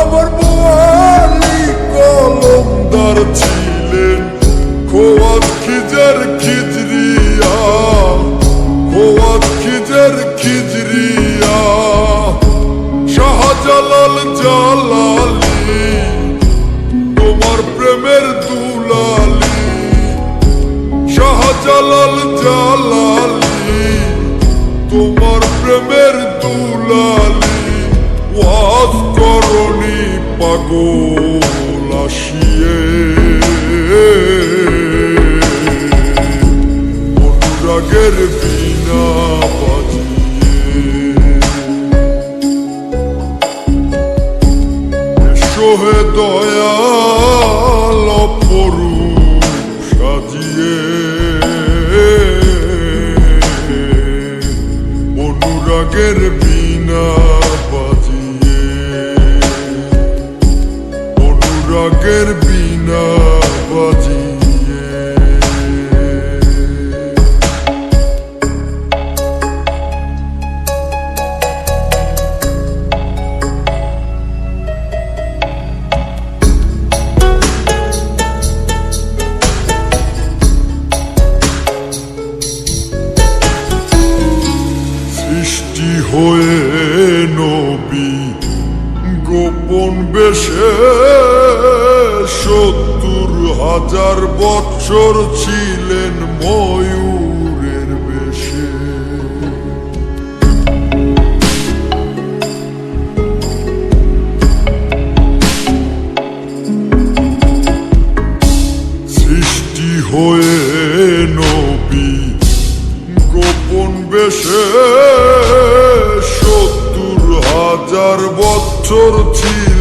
আমার বোয়ালি কলমদার ছিলেন খোয়াত খিজার খিজরিয়া, খোয়াত খিজার খিজরিয়া। শাহজালাল জালালি তোমার প্রেমের দুলালি, শাহজালাল জালালি তোমার প্রেমের দুলালি। ওয়াজ করনি পাগল আসিয়ে, অনুরাগের বীণা বাজিয়ে। সোহে দয়াল অপরূপ সাজিয়ে, অনুরাগের বীণা বাজিয়ে, অনুরাগের বীণা বাজিয়ে। সৃষ্টি হয়ে নবী গোপন বেশে ৭০,০০০ বৎসর ছিলেন ময়ূরের বেশে। সৃষ্টি হয়ে নবী গোপন বেশে ৭০,০০০ বৎসর ছিল